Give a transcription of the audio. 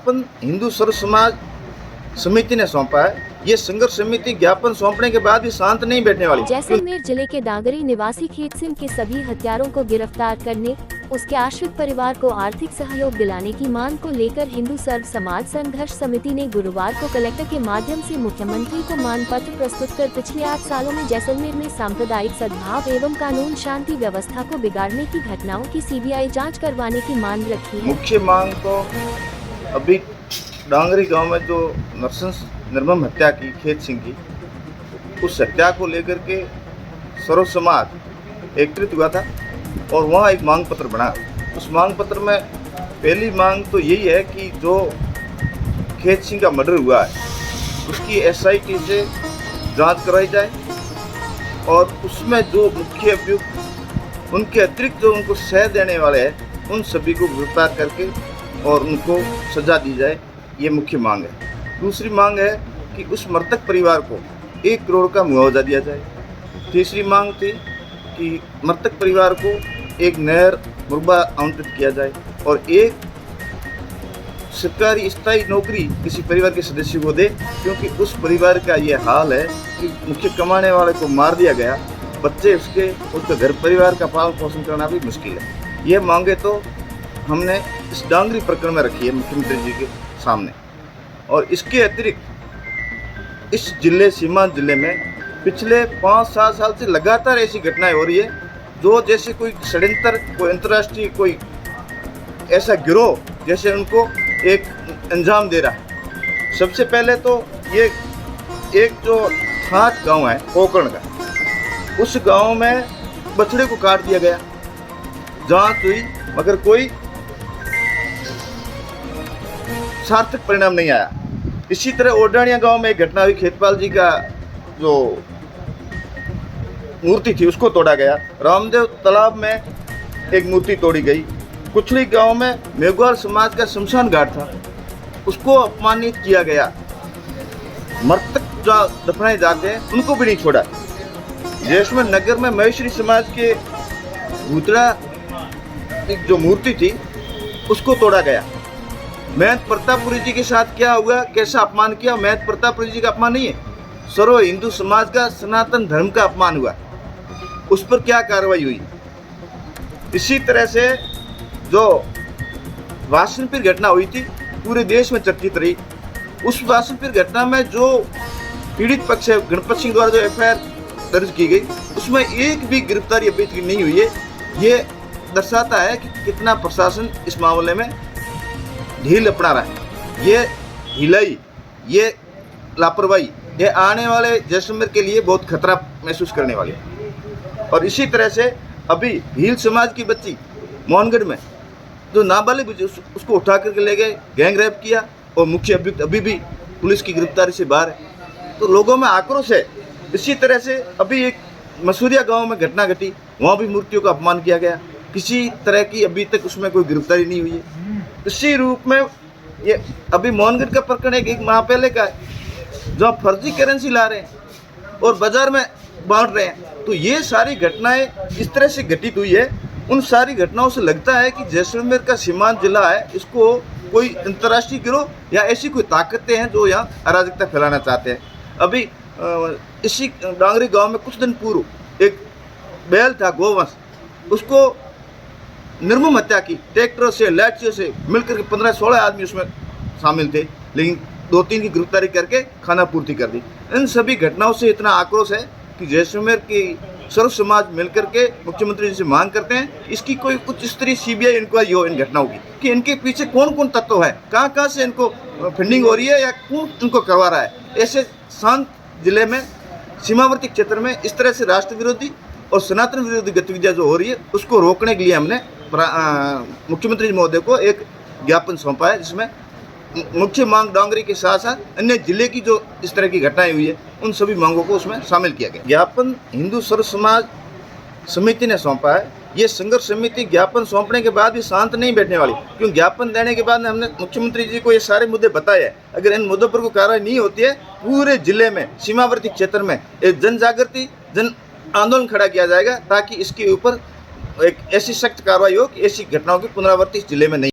ज्ञापन हिंदू सर्व समाज समिति ने सौंपा है। ये संघर्ष समिति ज्ञापन सौंपने के बाद भी शांत नहीं बैठने वाली। जैसलमेर जिले के दांगरी निवासी खेत सिंह के सभी हत्यारों को गिरफ्तार करने, उसके आश्रित परिवार को आर्थिक सहयोग दिलाने की मांग को लेकर हिंदू सर्व समाज संघर्ष समिति ने गुरुवार को कलेक्टर के माध्यम से मुख्यमंत्री को मांग पत्र प्रस्तुत कर पिछले 8 सालों में जैसलमेर में सांप्रदायिक सद्भाव एवं कानून शांति व्यवस्था को बिगाड़ने की घटनाओं की सीबीआई जाँच करवाने की मांग रखी है। मुख्य मांग तो अभी डांगरी गांव में जो नरसंस निर्मम हत्या की खेत सिंह की, उस हत्या को लेकर के सर्व समाज एकत्रित हुआ था और वहाँ एक मांग पत्र बना। उस मांग पत्र में पहली मांग तो यही है कि जो खेत सिंह का मर्डर हुआ है उसकी एसआईटी से जांच कराई जाए और उसमें जो मुख्य अभियुक्त उनके अतिरिक्त जो उनको सह देने वाले हैं उन सभी को गिरफ्तार करके और उनको सजा दी जाए, ये मुख्य मांग है। दूसरी मांग है कि उस मृतक परिवार को 1 करोड़ का मुआवजा दिया जाए। तीसरी मांग थी कि मृतक परिवार को एक नहर मुरबा आवंटित किया जाए और एक सरकारी स्थायी नौकरी किसी परिवार के सदस्य को दे, क्योंकि उस परिवार का ये हाल है कि मुख्य कमाने वाले को मार दिया गया, बच्चे उसके घर परिवार का पालन पोषण करना भी मुश्किल है। ये मांगे तो हमने इस डांगरी प्रकरण में रखी है मुख्यमंत्री जी के सामने। और इसके अतिरिक्त इस जिले सीमांत जिले में पिछले 5-7 साल से लगातार ऐसी घटनाएं हो रही है जो जैसे कोई षड्यंत्र, कोई अंतर्राष्ट्रीय कोई ऐसा गिरोह जैसे उनको एक अंजाम दे रहा है। सबसे पहले तो ये एक जो ठाट गांव है कोकर्ण का, उस गांव में बछड़े को काट दिया गया, जांच हुई मगर कोई सार्थक परिणाम नहीं आया। इसी तरह ओडानिया गांव में एक घटना हुई, खेतपाल जी का जो मूर्ति थी उसको तोड़ा गया। रामदेव तालाब में एक मूर्ति तोड़ी गई। कुछली गांव में मेघवाल समाज का शमशान घाट था, उसको अपमानित किया गया। मृतक जो दफनाए जाते हैं उनको भी नहीं छोड़ा। जैसलमेर नगर में महेश्वरी समाज के भूतड़ा एक जो मूर्ति थी उसको तोड़ा गया। महंत प्रतापपुरी जी के साथ क्या हुआ, कैसा अपमान किया। महंत प्रतापपुरी जी का अपमान नहीं है, सर्व हिंदू समाज का सनातन धर्म का अपमान हुआ, उस पर क्या कार्रवाई हुई। इसी तरह से जो वासनपीर घटना हुई थी पूरे देश में चर्चित रही। उस वासनपीर घटना में जो पीड़ित पक्ष है गणपत सिंह द्वारा जो एफआईआर दर्ज की गई उसमें एक भी गिरफ्तारी अभी तक नहीं हुई है। ये दर्शाता है कि कितना प्रशासन इस मामले में ढील अपना रहा है। ये ढिलाई, ये लापरवाही, ये आने वाले जैसलमेर के लिए बहुत खतरा महसूस करने वाली है। और इसी तरह से अभी भील समाज की बच्ची मोहनगढ़ में जो नाबालिग उसको उठा करके ले गए, गैंग रेप किया और मुख्य अभियुक्त अभी भी पुलिस की गिरफ्तारी से बाहर है, तो लोगों में आक्रोश है। इसी तरह से अभी एक मसूरिया गांव में घटना घटी, वहाँ भी मूर्तियों का अपमान किया गया, किसी तरह की अभी तक उसमें कोई गिरफ्तारी नहीं हुई है। इसी रूप में ये अभी मोहनगढ़ का प्रकरण एक माह पहले का है, जो फर्जी करेंसी ला रहे हैं और बाजार में बांट रहे हैं। तो ये सारी घटनाएं इस तरह से घटित हुई है। उन सारी घटनाओं से लगता है कि जैसलमेर का सीमांत जिला है, इसको कोई अंतर्राष्ट्रीय गिरोह या ऐसी कोई ताकतें हैं जो यहाँ अराजकता फैलाना चाहते हैं। अभी इसी डांगरी गांव में कुछ दिन पूर्व एक बैल था गोवंश, उसको निर्मम हत्या की, ट्रैक्टर से लाठियों से मिलकर के 15-16 आदमी उसमें शामिल थे, लेकिन 2-3 की गिरफ्तारी करके खाना पूर्ति कर दी। इन सभी घटनाओं से इतना आक्रोश है कि जैसलमेर की सर्व समाज मिलकर के मुख्यमंत्री जी से मांग करते हैं इसकी कोई उच्च स्तरीय सीबीआई इंक्वायरी हो इन घटनाओं की, कि इनके पीछे कौन कौन तत्व है, कहाँ से इनको फंडिंग हो रही है या कौन इनको करवा रहा है। ऐसे शांत जिले में, सीमावर्ती क्षेत्र में इस तरह से राष्ट्र विरोधी और सनातन विरोधी गतिविधियाँ जो हो रही है उसको रोकने के लिए हमने मुख्यमंत्री महोदय को एक ज्ञापन सौंपा है, जिसमें मुख्य मांग डांगरी के साथ साथ अन्य जिले की जो इस तरह की घटनाएं हुई है उन सभी मांगों को उसमें शामिल किया गया। ज्ञापन हिंदू सर्व समाज समिति ने सौंपा है। ये संघर्ष समिति ज्ञापन सौंपने के बाद भी शांत नहीं बैठने वाली, क्योंकि ज्ञापन देने के बाद हमने मुख्यमंत्री जी को ये सारे मुद्दे बताए हैं। अगर इन मुद्दों पर कोई कार्रवाई नहीं होती है, पूरे जिले में सीमावर्ती क्षेत्र में एक जन जागृति, जन आंदोलन खड़ा किया जाएगा, ताकि इसके ऊपर एक ऐसी सख्त कार्रवाई हो कि ऐसी घटनाओं की पुनरावृत्ति इस जिले में नहीं।